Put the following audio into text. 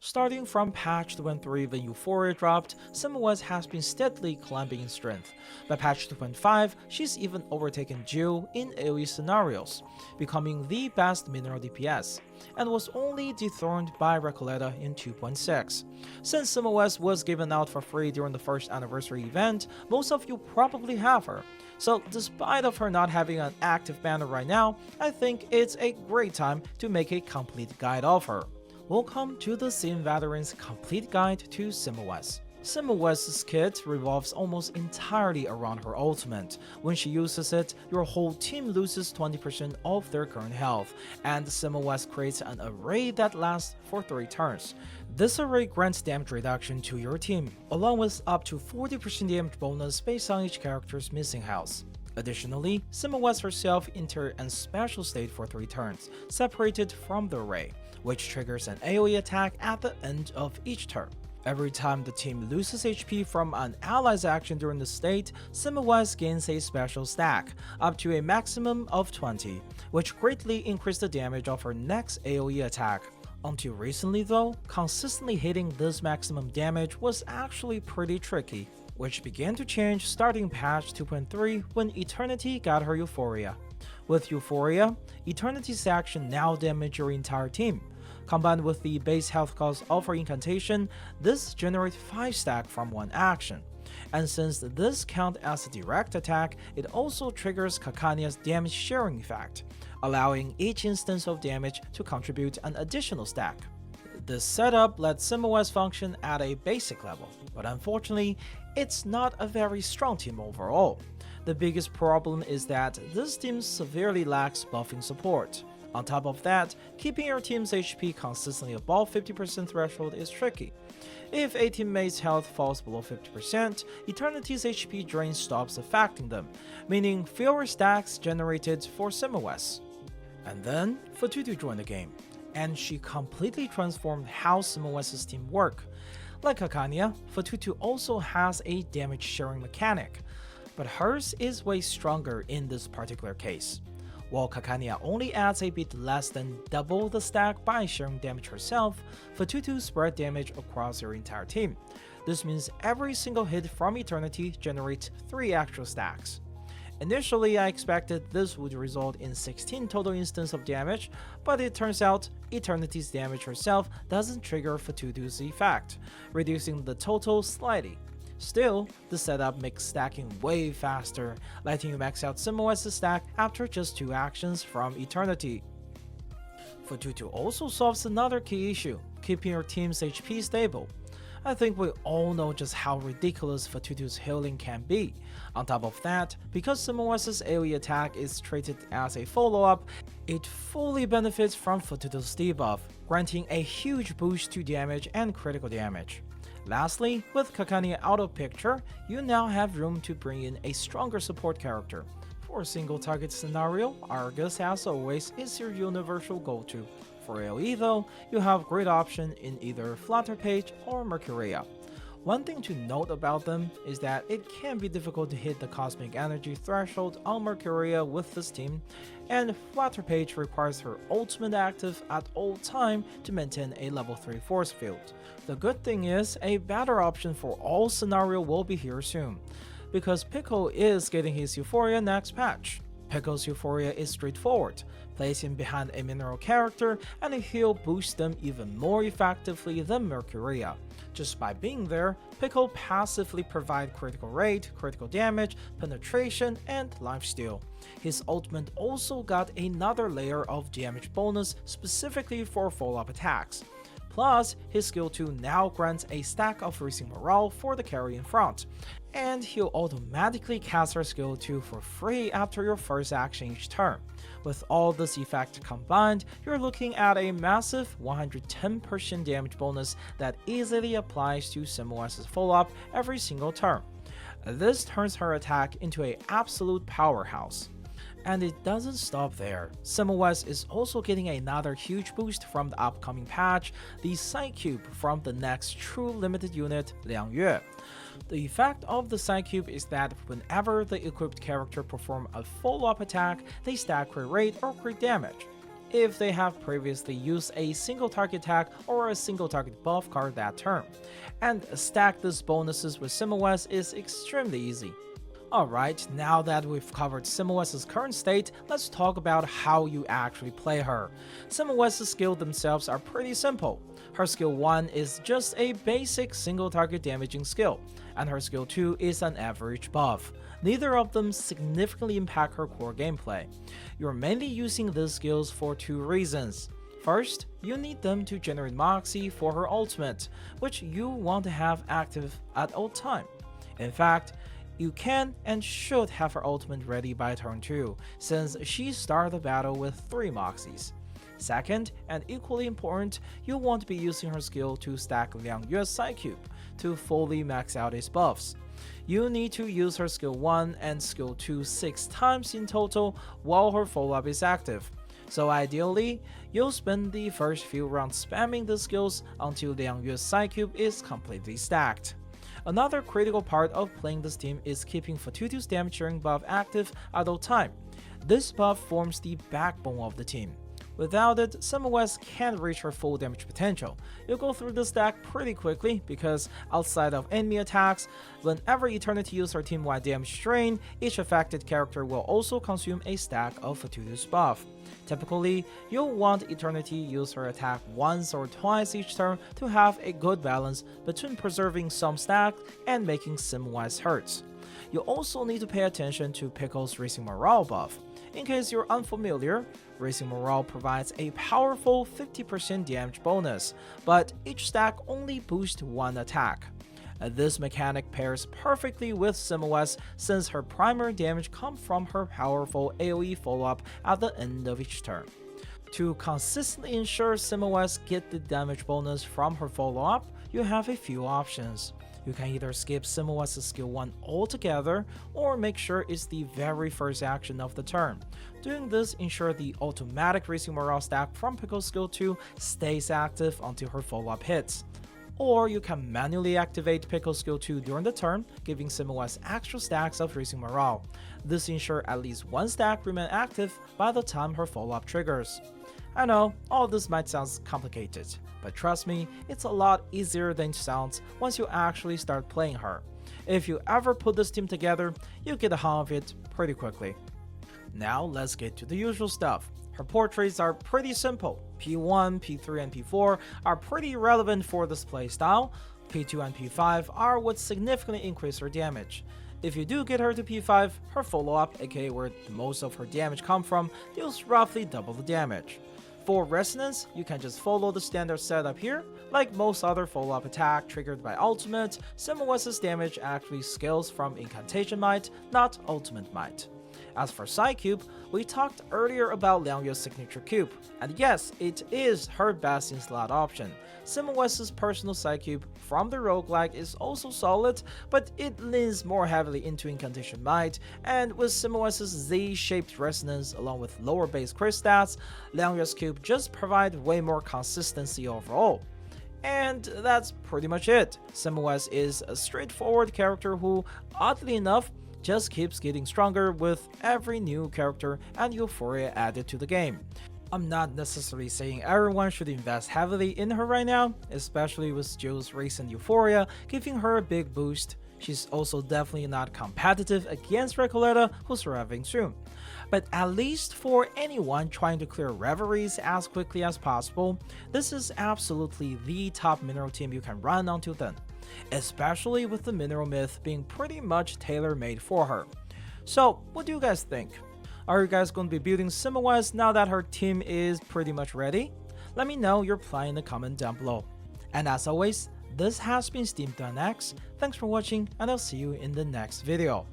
Starting from patch 2.3 when Euphoria dropped, Semmelweis has been steadily climbing in strength. By patch 2.5, she's even overtaken Jill in AoE scenarios, becoming the best Mineral DPS, and was only dethroned by Recoleta in 2.6. Since Semmelweis was given out for free during the first anniversary event, most of you probably have her. So despite of her not having an active banner right now, I think it's a great time to make a complete guide of her. Welcome to the Sim Veterans Complete Guide to Semmelweis. Semmelweis' kit revolves almost entirely around her ultimate. When she uses it, your whole team loses 20% of their current health, and Semmelweis creates an array that lasts for 3 turns. This array grants damage reduction to your team, along with up to 40% damage bonus based on each character's missing health. Additionally, Semmelweis herself enters a special state for 3 turns, separated from the array, which triggers an AoE attack at the end of each turn. Every time the team loses HP from an ally's action during the state, Semmelweis gains a special stack, up to a maximum of 20, which greatly increases the damage of her next AoE attack. Until recently though, consistently hitting this maximum damage was actually pretty tricky, which began to change starting patch 2.3 when Eternity got her Euphoria. With Euphoria, Eternity's action now damages your entire team. Combined with the base health cost of her incantation, this generates 5 stack from one action. And since this counts as a direct attack, it also triggers Kakania's damage sharing effect, allowing each instance of damage to contribute an additional stack. This setup lets Semmelweis function at a basic level, but unfortunately, it's not a very strong team overall. The biggest problem is that this team severely lacks buffing support. On top of that, keeping your team's HP consistently above 50% threshold is tricky. If a teammate's health falls below 50%, Eternity's HP drain stops affecting them, meaning fewer stacks generated for Semmelweis. And then, Fatutu joined the game, and she completely transformed how Semmelweis' team work. Like Kakania, Fatutu also has a damage sharing mechanic, but hers is way stronger in this particular case. While Kakania only adds a bit less than double the stack by sharing damage herself, Fatutu spread damage across her entire team. This means every single hit from Eternity generates 3 extra stacks. Initially, I expected this would result in 16 total instances of damage, but it turns out Eternity's damage herself doesn't trigger Fatutu's effect, reducing the total slightly. Still, the setup makes stacking way faster, letting you max out Semmelweis' stack after just 2 actions from Eternity. Fatutu also solves another key issue, keeping your team's HP stable. I think we all know just how ridiculous Fatutu's healing can be. On top of that, because Semmelweis' AoE attack is treated as a follow-up, it fully benefits from Fatutu's debuff, granting a huge boost to damage and critical damage. Lastly, with Kakania out of picture, you now have room to bring in a stronger support character. For a single target scenario, Argus as always is your universal go-to. For AoE though, you have great option in either Flutter Page or Mercuria. One thing to note about them is that it can be difficult to hit the cosmic energy threshold on Mercuria with this team, and Flutter Page requires her ultimate active at all time to maintain a level 3 force field. The good thing is, a better option for all scenario will be here soon, because Pickles is getting his Euphoria next patch. Pickles' Euphoria is straightforward, place him behind a mineral character and he'll boost them even more effectively than Mercuria. Just by being there, Pickles passively provides critical rate, critical damage, penetration, and lifesteal. His ultimate also got another layer of damage bonus specifically for follow-up attacks. Plus, his skill 2 now grants a stack of Rising Morale for the carry in front, and he'll automatically cast her skill 2 for free after your first action each turn. With all this effect combined, you're looking at a massive 110% damage bonus that easily applies to Semmelweis' follow-up every single turn. This turns her attack into an absolute powerhouse. And it doesn't stop there. Semmelweis is also getting another huge boost from the upcoming patch, the Psychube from the next true limited unit, Liangyue. The effect of the Psychube is that whenever the equipped character performs a follow-up attack, they stack crit rate or crit damage. if they have previously used a single target attack or a single target buff card that turn. And stack these bonuses with Semmelweis is extremely easy. Alright, now that we've covered Semmelweis' current state, let's talk about how you actually play her. Semmelweis' skills themselves are pretty simple. Her skill 1 is just a basic single target damaging skill, and her skill 2 is an average buff. Neither of them significantly impact her core gameplay. You're mainly using these skills for 2 reasons. First, you need them to generate Moxie for her ultimate, which you want to have active at all time. In fact, you can and should have her ultimate ready by turn 2, since she started the battle with 3 Moxies. Second, and equally important, you want to be using her skill to stack Liangyue's Psychube to fully max out its buffs. You need to use her skill 1 and skill 2 6 times in total while her follow-up is active. So ideally, you'll spend the first few rounds spamming the skills until Liangyue's Psychube is completely stacked. Another critical part of playing this team is keeping Fatutu's damage sharing buff active at all time. This buff forms the backbone of the team. Without it, Semmelweis can't reach her full damage potential. You'll go through the stack pretty quickly because outside of enemy attacks, whenever Eternity uses her team-wide damage drain, each affected character will also consume a stack of Fatutu's buff. Typically, you'll want Eternity use her attack once or twice each turn to have a good balance between preserving some stack and making Semmelweis hurt. You also need to pay attention to Pickles' Racing Morale buff. In case you're unfamiliar, Racing Morale provides a powerful 50% damage bonus, but each stack only boosts 1 attack. This mechanic pairs perfectly with Semmelweis since her primary damage comes from her powerful AoE follow-up at the end of each turn. To consistently ensure Semmelweis get the damage bonus from her follow-up, you have a few options. You can either skip Semmelweis' skill 1 altogether, or make sure it's the very first action of the turn. Doing this ensures the automatic Racing Morale stack from Pickles' skill 2 stays active until her follow-up hits. Or you can manually activate Pickles' skill 2 during the turn, giving Semmelweis extra stacks of Racing Morale. This ensures at least 1 stack remain active by the time her follow-up triggers. I know, all this might sound complicated, but trust me, it's a lot easier than it sounds once you actually start playing her. If you ever put this team together, you get the hang of it pretty quickly. Now let's get to the usual stuff. Her portraits are pretty simple. P1, P3, and P4 are pretty relevant for this playstyle. P2 and P5 are what significantly increase her damage. If you do get her to P5, her follow-up, aka where most of her damage comes from, deals roughly double the damage. For Resonance, you can just follow the standard setup here. Like most other follow-up attack triggered by ultimate, Semmelweis' damage actually scales from Incantation Might, not Ultimate Might. As for Psychube, we talked earlier about Liangyue's signature cube, and yes, it is her best in slot option. Semmelweis' personal Psychube from the roguelike is also solid, but it leans more heavily into Incantation Might, and with Semmelweis' Z-shaped resonance along with lower base crit stats, Liangyue's cube just provides way more consistency overall. And that's pretty much it. Semmelweis is a straightforward character who, oddly enough, just keeps getting stronger with every new character and euphoria added to the game. I'm not necessarily saying everyone should invest heavily in her right now, especially with Jill's recent euphoria giving her a big boost. She's also definitely not competitive against Recoleta, who's arriving soon. But at least for anyone trying to clear reveries as quickly as possible, this is absolutely the top mineral team you can run until then, especially with the mineral myth being pretty much tailor-made for her. So what do you guys think? Are you guys going to be building Semmelweis now that her team is pretty much ready? Let me know your plan in the comment down below. And as always, this has been SteamDoneX. Thanks for watching, and I'll see you in the next video.